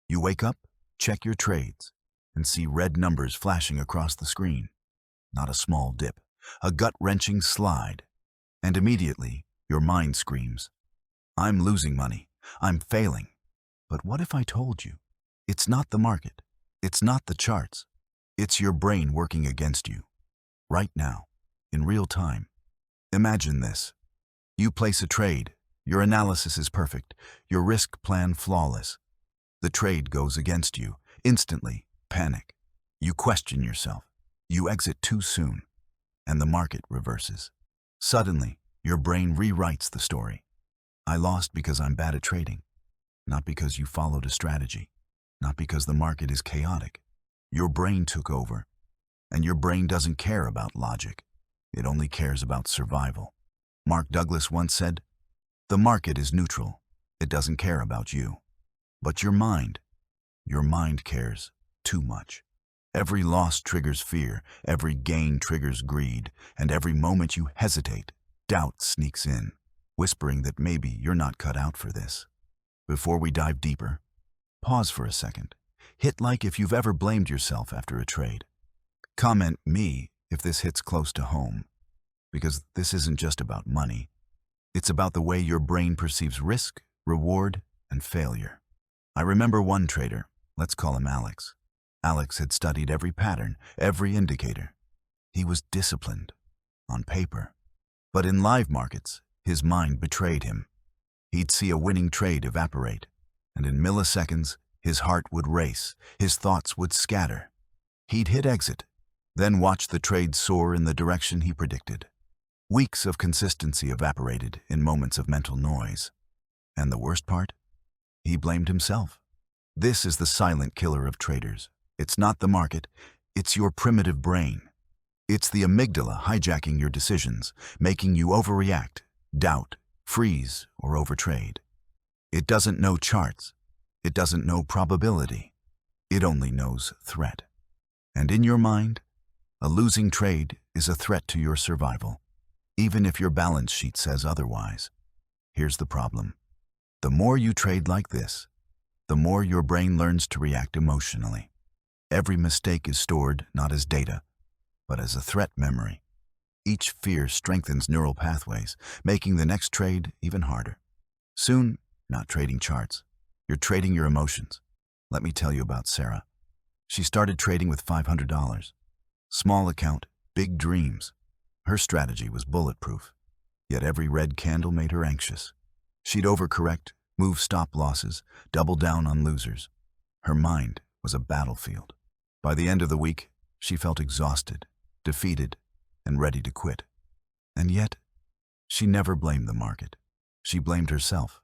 You wake up, check your trades, and see red numbers flashing across the screen. Not a small dip, a gut-wrenching slide. And immediately, your mind screams, I'm losing money. I'm failing. But what if I told you? It's not the market. It's not the charts. It's your brain working against you. Right now, in real time. Imagine this. You place a trade. Your analysis is perfect. Your risk plan flawless. The trade goes against you. Instantly, panic. You question yourself. You exit too soon. And the market reverses. Suddenly, your brain rewrites the story. I lost because I'm bad at trading. Not because you followed a strategy. Not because the market is chaotic. Your brain took over. And your brain doesn't care about logic. It only cares about survival. Mark Douglas once said, the market is neutral. It doesn't care about you. But your mind cares too much. Every loss triggers fear, every gain triggers greed, and every moment you hesitate, doubt sneaks in, whispering that maybe you're not cut out for this. Before we dive deeper, pause for a second. Hit like if you've ever blamed yourself after a trade. Comment me if this hits close to home, because this isn't just about money. It's about the way your brain perceives risk, reward, and failure. I remember one trader, let's call him Alex. Alex had studied every pattern, every indicator. He was disciplined, on paper. But in live markets, his mind betrayed him. He'd see a winning trade evaporate, and in milliseconds, his heart would race, his thoughts would scatter. He'd hit exit, then watch the trade soar in the direction he predicted. Weeks of consistency evaporated in moments of mental noise. And the worst part? He blamed himself. This is the silent killer of traders. It's not the market, it's your primitive brain. It's the amygdala hijacking your decisions, making you overreact, doubt, freeze, or overtrade. It doesn't know charts. It doesn't know probability. It only knows threat. And in your mind, a losing trade is a threat to your survival, even if your balance sheet says otherwise. Here's the problem. The more you trade like this, the more your brain learns to react emotionally. Every mistake is stored not as data, but as a threat memory. Each fear strengthens neural pathways, making the next trade even harder. Soon, not trading charts. You're trading your emotions. Let me tell you about Sarah. She started trading with $500. Small account, big dreams. Her strategy was bulletproof. Yet every red candle made her anxious. She'd overcorrect, move stop losses, double down on losers. Her mind was a battlefield. By the end of the week, she felt exhausted, defeated, and ready to quit. And yet, she never blamed the market. She blamed herself,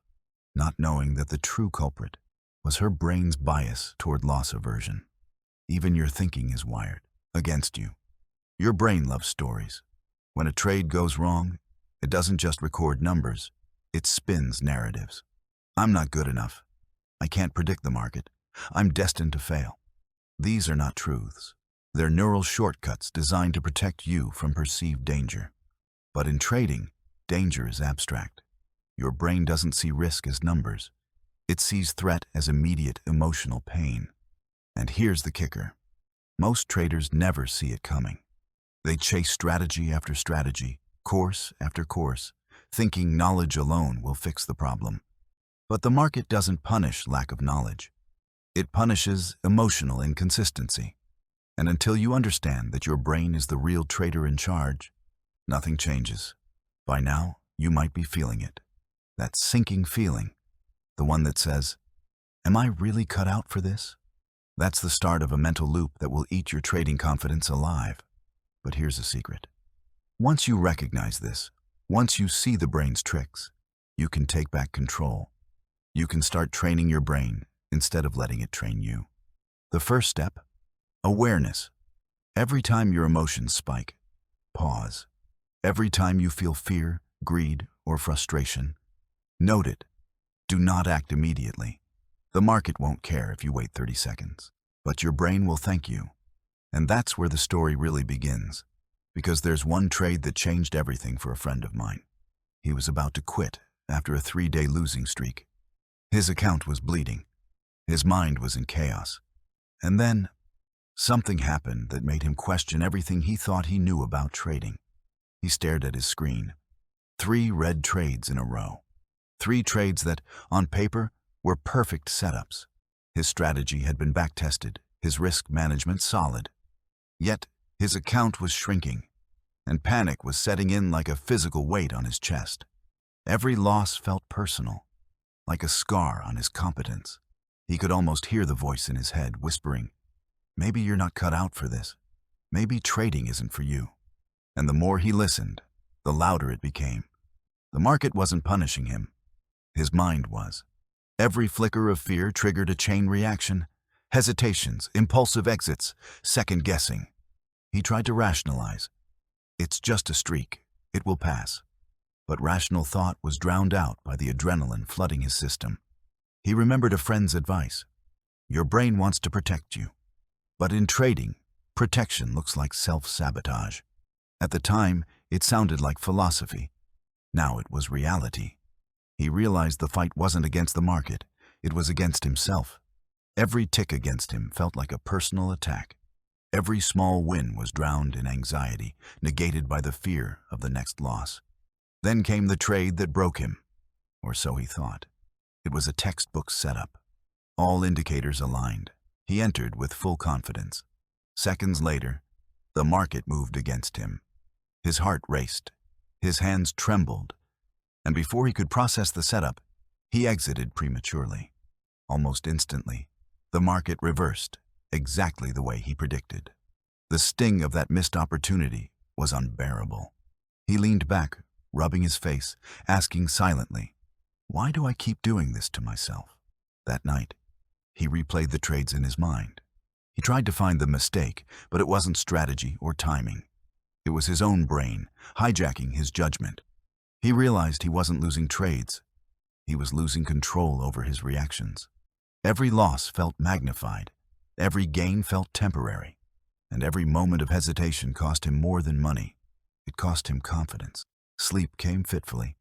not knowing that the true culprit was her brain's bias toward loss aversion. Even your thinking is wired against you. Your brain loves stories. When a trade goes wrong, it doesn't just record numbers, it spins narratives. I'm not good enough. I can't predict the market. I'm destined to fail. These are not truths. They're neural shortcuts designed to protect you from perceived danger. But in trading, danger is abstract. Your brain doesn't see risk as numbers. It sees threat as immediate emotional pain. And here's the kicker. Most traders never see it coming. They chase strategy after strategy, course after course, thinking knowledge alone will fix the problem. But the market doesn't punish lack of knowledge. It punishes emotional inconsistency. And until you understand that your brain is the real trader in charge, nothing changes. By now, you might be feeling it. That sinking feeling, the one that says, am I really cut out for this? That's the start of a mental loop that will eat your trading confidence alive. But here's a secret. Once you recognize this, once you see the brain's tricks, you can take back control. You can start training your brain instead of letting it train you. The first step, awareness. Every time your emotions spike, pause. Every time you feel fear, greed, or frustration, note it. Do not act immediately. The market won't care if you wait 30 seconds, but your brain will thank you. And that's where the story really begins, because there's one trade that changed everything for a friend of mine. He was about to quit after a 3-day losing streak. His account was bleeding. His mind was in chaos. And then, something happened that made him question everything he thought he knew about trading. He stared at his screen. 3 red trades in a row. 3 trades that, on paper, were perfect setups. His strategy had been back-tested, his risk management solid. Yet, his account was shrinking, and panic was setting in like a physical weight on his chest. Every loss felt personal, like a scar on his competence. He could almost hear the voice in his head whispering, "Maybe you're not cut out for this. Maybe trading isn't for you." And the more he listened, the louder it became. The market wasn't punishing him. His mind was. Every flicker of fear triggered a chain reaction. Hesitations, impulsive exits, second-guessing. He tried to rationalize. It's just a streak. It will pass. But rational thought was drowned out by the adrenaline flooding his system. He remembered a friend's advice. Your brain wants to protect you. But in trading, protection looks like self-sabotage. At the time, it sounded like philosophy. Now it was reality. He realized the fight wasn't against the market. It was against himself. Every tick against him felt like a personal attack. Every small win was drowned in anxiety, negated by the fear of the next loss. Then came the trade that broke him, or so he thought. It was a textbook setup. All indicators aligned. He entered with full confidence. Seconds later, the market moved against him. His heart raced. His hands trembled. And before he could process the setup, he exited prematurely. Almost instantly, the market reversed, exactly the way he predicted. The sting of that missed opportunity was unbearable. He leaned back, rubbing his face, asking silently, "Why do I keep doing this to myself?" That night, he replayed the trades in his mind. He tried to find the mistake, but it wasn't strategy or timing. It was his own brain, hijacking his judgment. He realized he wasn't losing trades. He was losing control over his reactions. Every loss felt magnified. Every gain felt temporary. And every moment of hesitation cost him more than money. It cost him confidence. Sleep came fitfully.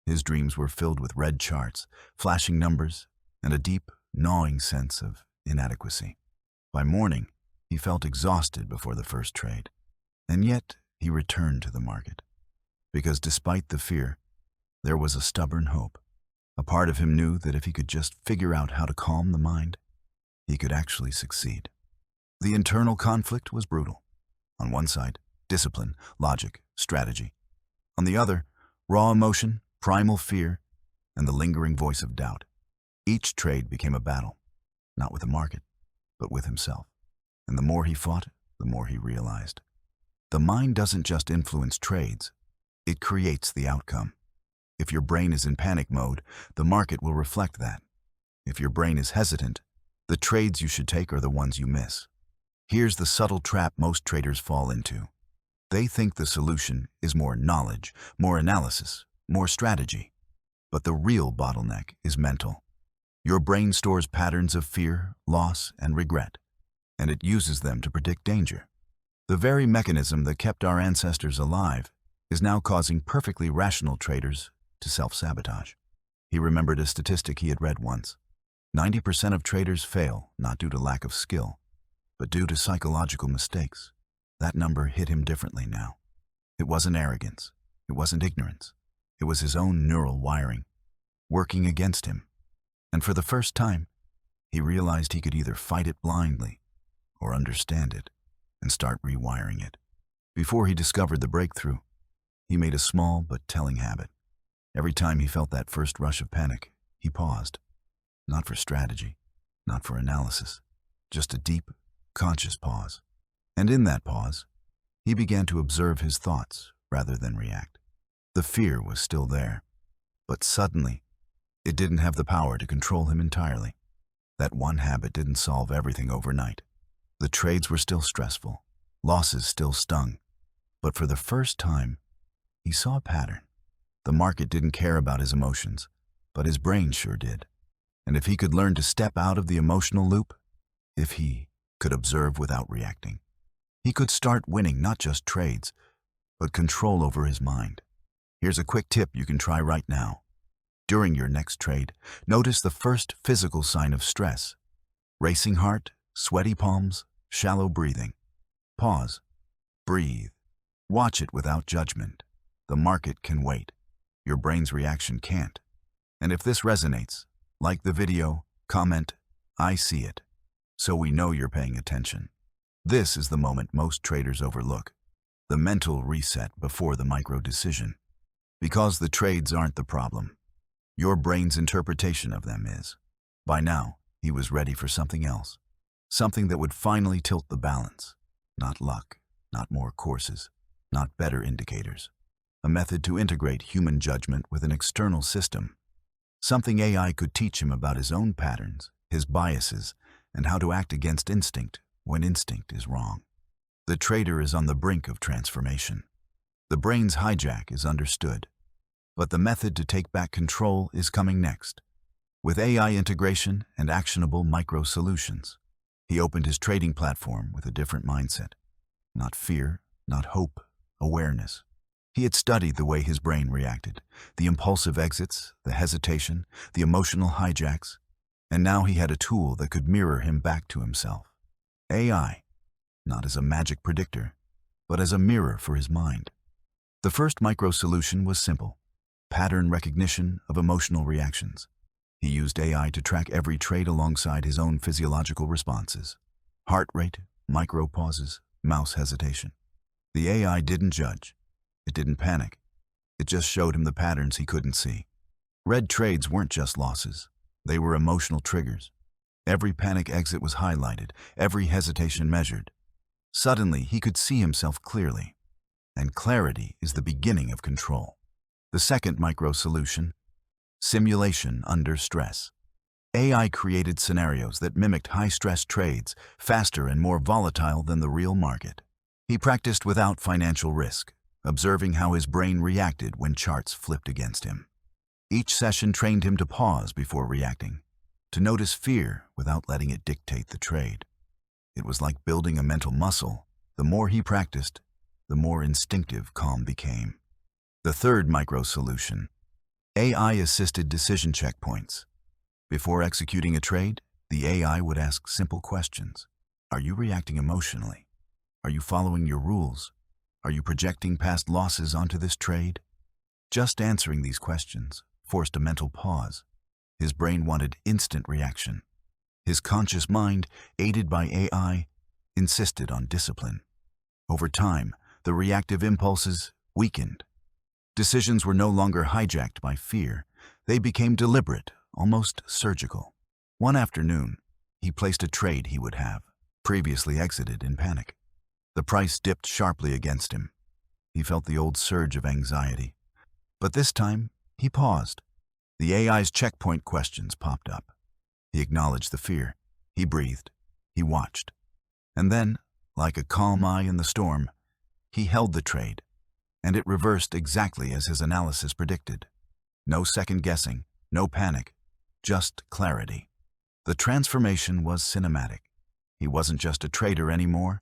His dreams were filled with red charts, flashing numbers, and a deep, gnawing sense of inadequacy. By morning, he felt exhausted before the first trade. And yet, he returned to the market. Because despite the fear, there was a stubborn hope. A part of him knew that if he could just figure out how to calm the mind, he could actually succeed. The internal conflict was brutal. On one side, discipline, logic, strategy. On the other, raw emotion, primal fear, and the lingering voice of doubt. Each trade became a battle, not with the market, but with himself. And the more he fought, the more he realized. The mind doesn't just influence trades, it creates the outcome. If your brain is in panic mode, the market will reflect that. If your brain is hesitant, the trades you should take are the ones you miss. Here's the subtle trap most traders fall into. They think the solution is more knowledge, more analysis, more strategy. But the real bottleneck is mental. Your brain stores patterns of fear, loss, and regret, and it uses them to predict danger. The very mechanism that kept our ancestors alive is now causing perfectly rational traders to self-sabotage. He remembered a statistic he had read once. 90% of traders fail not due to lack of skill, but due to psychological mistakes. That number hit him differently now. It wasn't arrogance. It wasn't ignorance. It was his own neural wiring, working against him. And for the first time, he realized he could either fight it blindly or understand it and start rewiring it. Before he discovered the breakthrough, he made a small but telling habit. Every time he felt that first rush of panic, he paused. Not for strategy, not for analysis, just a deep, conscious pause. And in that pause, he began to observe his thoughts rather than react. The fear was still there, but suddenly, it didn't have the power to control him entirely. That one habit didn't solve everything overnight. The trades were still stressful, losses still stung, but for the first time, he saw a pattern. The market didn't care about his emotions, but his brain sure did. And if he could learn to step out of the emotional loop, if he could observe without reacting, he could start winning not just trades, but control over his mind. Here's a quick tip you can try right now. During your next trade, notice the first physical sign of stress, Racing heart, sweaty palms, shallow breathing. Pause. Breathe. Watch it without judgment. The market can wait. Your brain's reaction can't. And if this resonates, like the video, comment, "I see it," so we know you're paying attention. This is the moment most traders overlook, the mental reset before the micro decision. Because the trades aren't the problem. Your brain's interpretation of them is. By now, he was ready for something else. Something that would finally tilt the balance. Not luck, not more courses, not better indicators. A method to integrate human judgment with an external system. Something AI could teach him about his own patterns, his biases, and how to act against instinct when instinct is wrong. The trader is on the brink of transformation. The brain's hijack is understood, but the method to take back control is coming next. With AI integration and actionable micro solutions, he opened his trading platform with a different mindset. Not fear, not hope, awareness. He had studied the way his brain reacted, the impulsive exits, the hesitation, the emotional hijacks, and now he had a tool that could mirror him back to himself. AI, not as a magic predictor, but as a mirror for his mind. The first micro solution was simple: pattern recognition of emotional reactions. He used AI to track every trade alongside his own physiological responses. Heart rate, micro pauses, mouse hesitation. The AI didn't judge. It didn't panic. It just showed him the patterns he couldn't see. Red trades weren't just losses. They were emotional triggers. Every panic exit was highlighted, every hesitation measured. Suddenly, he could see himself clearly. And clarity is the beginning of control. The second micro solution: simulation under stress. AI created scenarios that mimicked high-stress trades, faster and more volatile than the real market. He practiced without financial risk, observing how his brain reacted when charts flipped against him. Each session trained him to pause before reacting, to notice fear without letting it dictate the trade. It was like building a mental muscle. The more he practiced, the more instinctive calm became. The third micro solution: AI-assisted decision checkpoints. Before executing a trade, the AI would ask simple questions. Are you reacting emotionally? Are you following your rules? Are you projecting past losses onto this trade? Just answering these questions forced a mental pause. His brain wanted instant reaction. His conscious mind, aided by AI, insisted on discipline. Over time, the reactive impulses weakened. Decisions were no longer hijacked by fear. They became deliberate, almost surgical. One afternoon, he placed a trade he would have previously exited in panic. The price dipped sharply against him. He felt the old surge of anxiety. But this time, he paused. The AI's checkpoint questions popped up. He acknowledged the fear. He breathed. He watched. And then, like a calm eye in the storm, he held the trade. And it reversed exactly as his analysis predicted. No second guessing, no panic, just clarity. The transformation was cinematic. He wasn't just a trader anymore.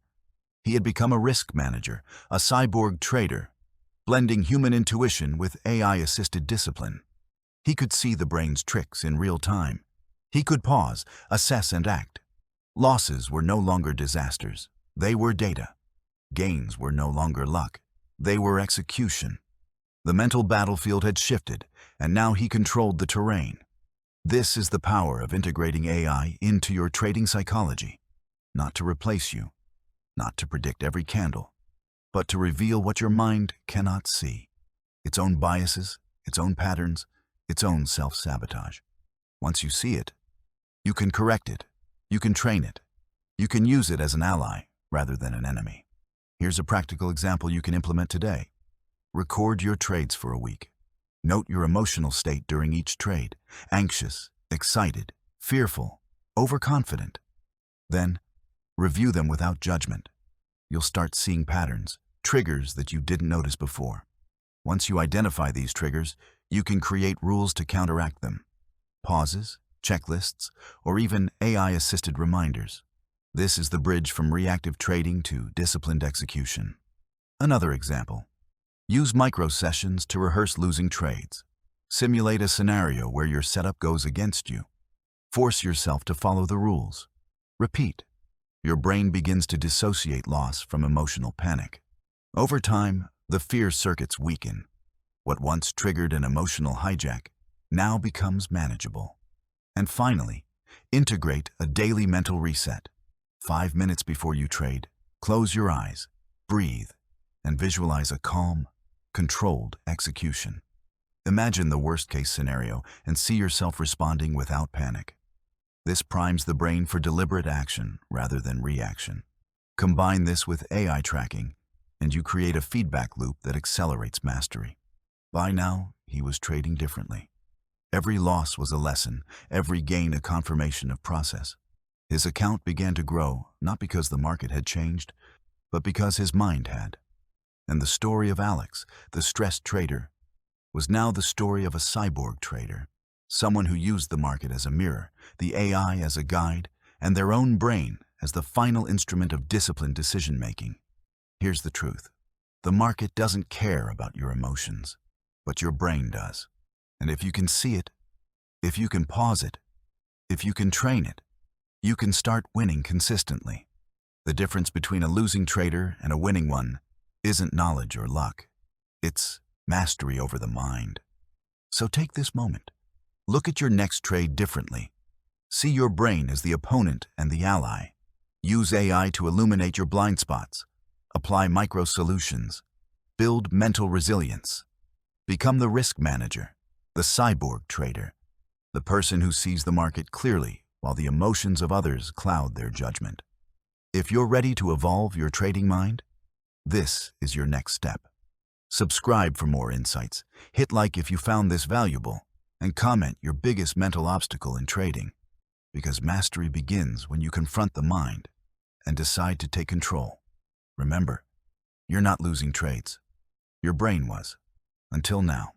He had become a risk manager, a cyborg trader, blending human intuition with AI-assisted discipline. He could see the brain's tricks in real time. He could pause, assess, and act. Losses were no longer disasters. They were data. Gains were no longer luck. They were execution. The mental battlefield had shifted, and now he controlled the terrain. This is the power of integrating AI into your trading psychology. Not to replace you, not to predict every candle, but to reveal what your mind cannot see. Its own biases, its own patterns, its own self-sabotage. Once you see it, you can correct it, you can train it, you can use it as an ally rather than an enemy. Here's a practical example you can implement today. Record your trades for a week. Note your emotional state during each trade: anxious, excited, fearful, overconfident. Then, review them without judgment. You'll start seeing patterns, triggers that you didn't notice before. Once you identify these triggers, you can create rules to counteract them. Pauses, checklists, or even AI-assisted reminders. This is the bridge from reactive trading to disciplined execution. Another example. Use micro-sessions to rehearse losing trades. Simulate a scenario where your setup goes against you. Force yourself to follow the rules. Repeat. Your brain begins to dissociate loss from emotional panic. Over time, the fear circuits weaken. What once triggered an emotional hijack now becomes manageable. And finally, integrate a daily mental reset. 5 minutes before you trade, close your eyes, breathe, and visualize a calm, controlled execution. Imagine the worst-case scenario and see yourself responding without panic. This primes the brain for deliberate action rather than reaction. Combine this with AI tracking, and you create a feedback loop that accelerates mastery. By now, he was trading differently. Every loss was a lesson, every gain a confirmation of process. His account began to grow, not because the market had changed, but because his mind had. And the story of Alex, the stressed trader, was now the story of a cyborg trader, someone who used the market as a mirror, the AI as a guide, and their own brain as the final instrument of disciplined decision-making. Here's the truth. The market doesn't care about your emotions, but your brain does. And if you can see it, if you can pause it, if you can train it, you can start winning consistently. The difference between a losing trader and a winning one isn't knowledge or luck. It's mastery over the mind. So take this moment. Look at your next trade differently. See your brain as the opponent and the ally. Use AI to illuminate your blind spots. Apply micro-solutions. Build mental resilience. Become the risk manager, the cyborg trader, the person who sees the market clearly while the emotions of others cloud their judgment. If you're ready to evolve your trading mind, this is your next step. Subscribe for more insights, hit like if you found this valuable, and comment your biggest mental obstacle in trading, because mastery begins when you confront the mind and decide to take control. Remember, you're not losing trades. Your brain was, until now.